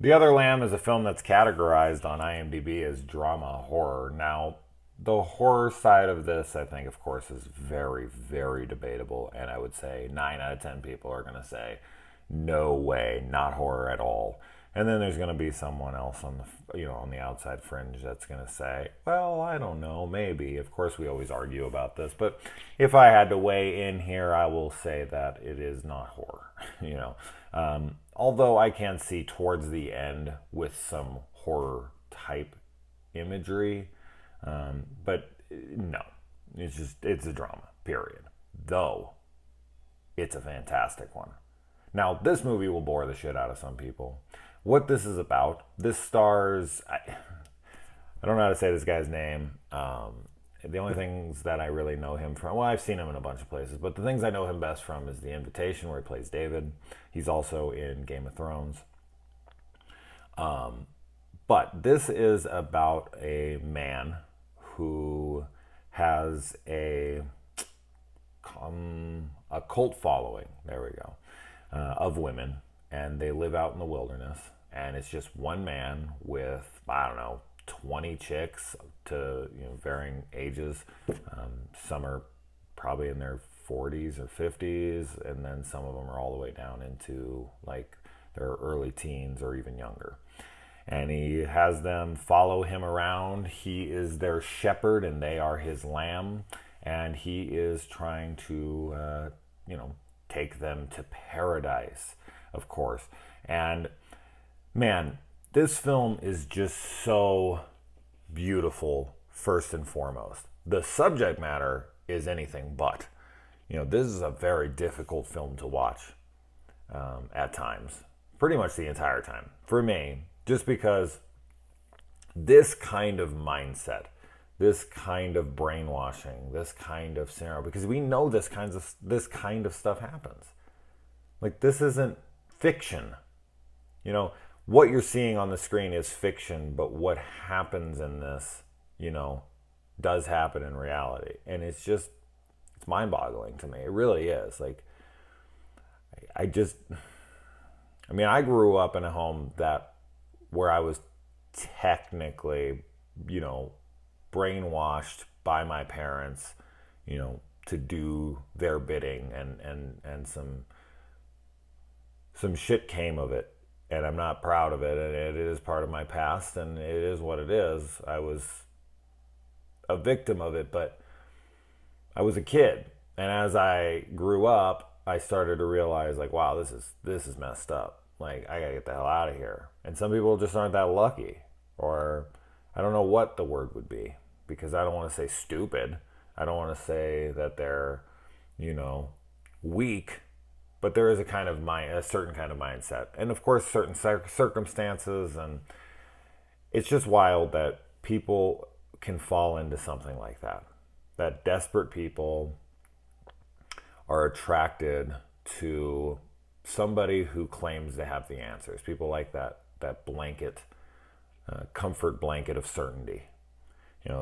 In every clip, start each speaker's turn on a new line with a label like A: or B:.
A: The Other Lamb is a film that's categorized on IMDb as drama horror. Now, the horror side of this, I think, of course, is very, very debatable. And I would say 9 out of 10 people are going to say, no way, not horror at all. And then there's going to be someone else on on the outside fringe that's going to say, well, I don't know, maybe. Of course, we always argue about this, but if I had to weigh in here, I will say that it is not horror. Although I can see towards the end with some horror type imagery, but no, it's a drama. Period. Though it's a fantastic one. Now, this movie will bore the shit out of some people. What this is about, this stars, I don't know how to say this guy's name. The only things that I really know him from, well, I've seen him in a bunch of places, but the things I know him best from is The Invitation, where he plays David. He's also in Game of Thrones. But this is about a man who has a cult following. There we go. Of women, and they live out in the wilderness, and it's just one man with, I don't know, 20 chicks to varying ages. Some are probably in their 40s or 50s, and then some of them are all the way down into like their early teens or even younger. And he has them follow him around. He is their shepherd, and they are his lamb, and he is trying to, take them to paradise, of course. And man, this film is just so beautiful, first and foremost. The subject matter is anything but. This is a very difficult film to watch at times, pretty much the entire time, for me, just because this kind of mindset, this kind of brainwashing, this kind of scenario, because we know this kind of stuff happens. Like, this isn't fiction. What you're seeing on the screen is fiction, but what happens in this, does happen in reality. And it's mind-boggling to me. It really is. Like, I grew up in a home where I was technically, brainwashed by my parents, to do their bidding, and some shit came of it, and I'm not proud of it, and it is part of my past, and it is what it is. I was a victim of it, but I was a kid, and as I grew up, I started to realize, like, wow, this is messed up. Like, I gotta get the hell out of here. And some people just aren't that lucky, or I don't know what the word would be, because I don't want to say stupid. I don't want to say that they're, weak, but there is a certain kind of mindset, and of course, certain circumstances, and it's just wild that people can fall into something like that. That desperate people are attracted to somebody who claims they have the answers. People like that blanket, comfort blanket of certainty.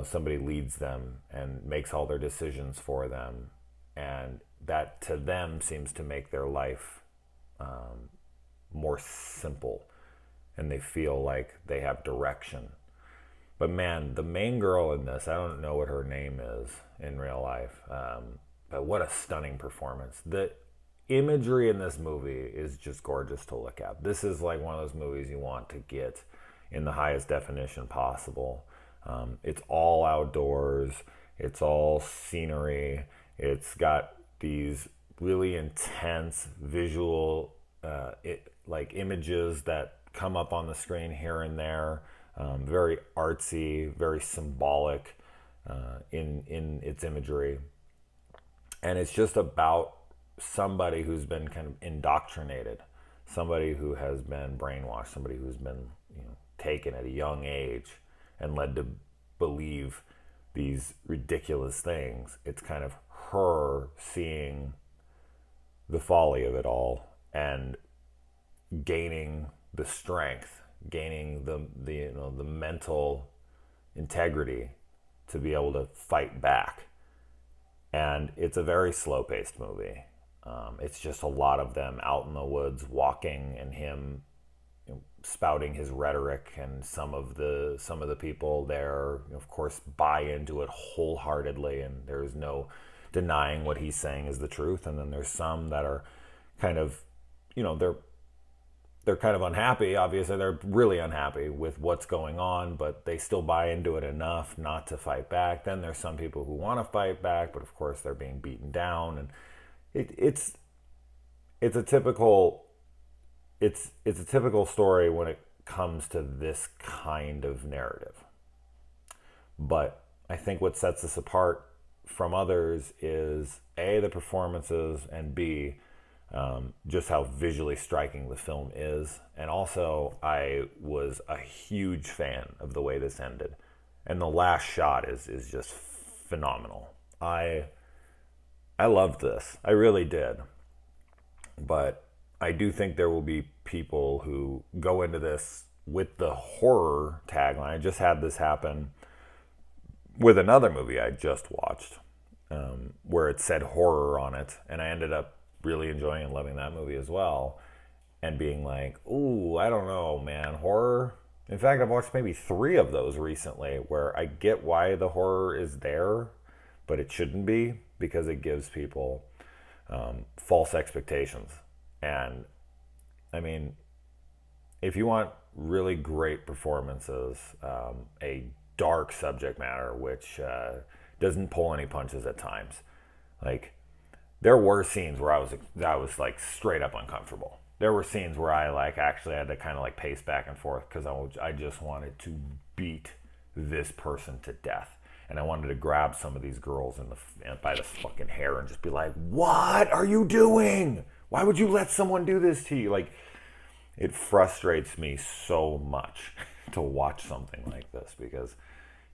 A: Somebody leads them and makes all their decisions for them, and that to them seems to make their life more simple, and they feel like they have direction. But man, the main girl in this, I don't know what her name is in real life, but what a stunning performance. The imagery in this movie is just gorgeous to look at. This is like one of those movies you want to get in the highest definition possible. It's all outdoors. It's all scenery. It's got these really intense visual images that come up on the screen here and there. Very artsy, very symbolic in its imagery. And it's just about somebody who's been kind of indoctrinated, somebody who has been brainwashed, somebody who's been taken at a young age and led to believe these ridiculous things. It's kind of her seeing the folly of it all and gaining the strength, gaining the mental integrity to be able to fight back. And it's a very slow-paced movie. It's just a lot of them out in the woods walking, and him spouting his rhetoric, and some of the people there, of course, buy into it wholeheartedly, and there's no denying what he's saying is the truth. And then there's some that are kind of, they're kind of unhappy. Obviously, they're really unhappy with what's going on, but they still buy into it enough not to fight back. Then there's some people who want to fight back, but of course they're being beaten down, and it's a typical it's a typical story when it comes to this kind of narrative. But I think what sets us apart from others is A, the performances, and B, just how visually striking the film is. And also, I was a huge fan of the way this ended. And the last shot is just phenomenal. I loved this. I really did. But I do think there will be people who go into this with the horror tagline. I just had this happen with another movie I just watched, where it said horror on it, and I ended up really enjoying and loving that movie as well, and being like, ooh, I don't know, man, horror? In fact, I've watched maybe 3 of those recently, where I get why the horror is there, but it shouldn't be, because it gives people false expectations. And I mean, if you want really great performances, a dark subject matter, which doesn't pull any punches at times, like, there were scenes where I was like straight up uncomfortable. There were scenes where I like actually had to kind of like pace back and forth, because I just wanted to beat this person to death. And I wanted to grab some of these girls by the fucking hair and just be like, what are you doing? Why would you let someone do this to you? Like, it frustrates me so much to watch something like this, because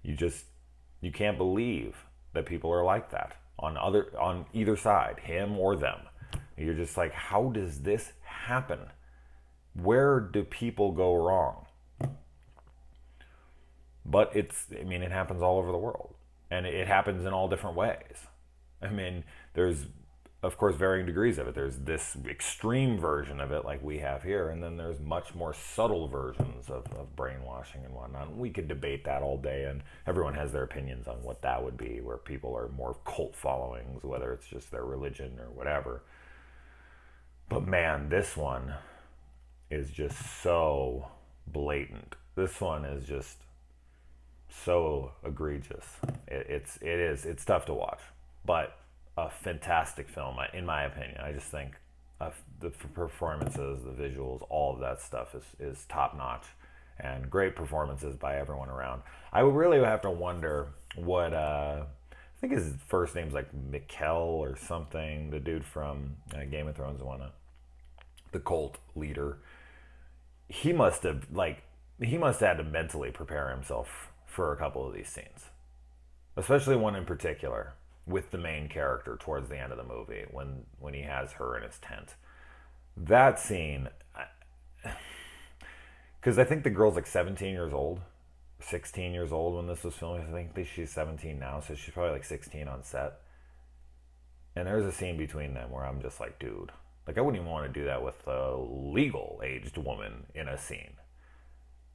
A: you can't believe that people are like that on either side, him or them. You're just like, how does this happen? Where do people go wrong? But it happens all over the world, and it happens in all different ways. I mean, there's, of course, varying degrees of it. There's this extreme version of it like we have here, and then there's much more subtle versions of brainwashing and whatnot. And we could debate that all day, and everyone has their opinions on what that would be, where people are more cult followings, whether it's just their religion or whatever. But man, this one is just so blatant. This one is just so egregious. It's tough to watch, but a fantastic film in my opinion. I just think the performances, the visuals, all of that stuff is top notch, and great performances by everyone around. I would really have to wonder what I think his first name's like Mikkel or something, the dude from Game of Thrones and whatnot, the cult leader. He must have had to mentally prepare himself for a couple of these scenes, especially one in particular with the main character towards the end of the movie, when he has her in his tent. That scene, because I think the girl's like 17 years old, 16 years old when this was filmed. I think she's 17 now, so she's probably like 16 on set. And there's a scene between them where I'm just like, dude, like, I wouldn't even want to do that with a legal aged woman in a scene.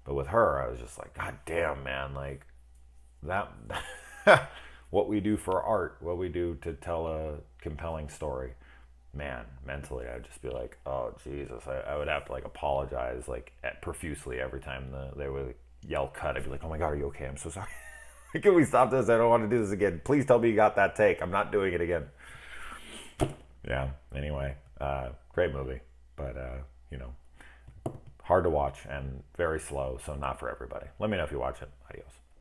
A: But with her, I was just like, God damn, man, like, that, what we do for art, what we do to tell a compelling story, man, mentally, I'd just be like, oh, Jesus, I would have to, like, apologize, like, profusely every time they would yell cut. I'd be like, oh my God, are you okay? I'm so sorry. Can we stop this? I don't want to do this again. Please tell me you got that take. I'm not doing it again. Yeah, anyway, great movie, but, hard to watch and very slow, so not for everybody. Let me know if you watch it. Adios.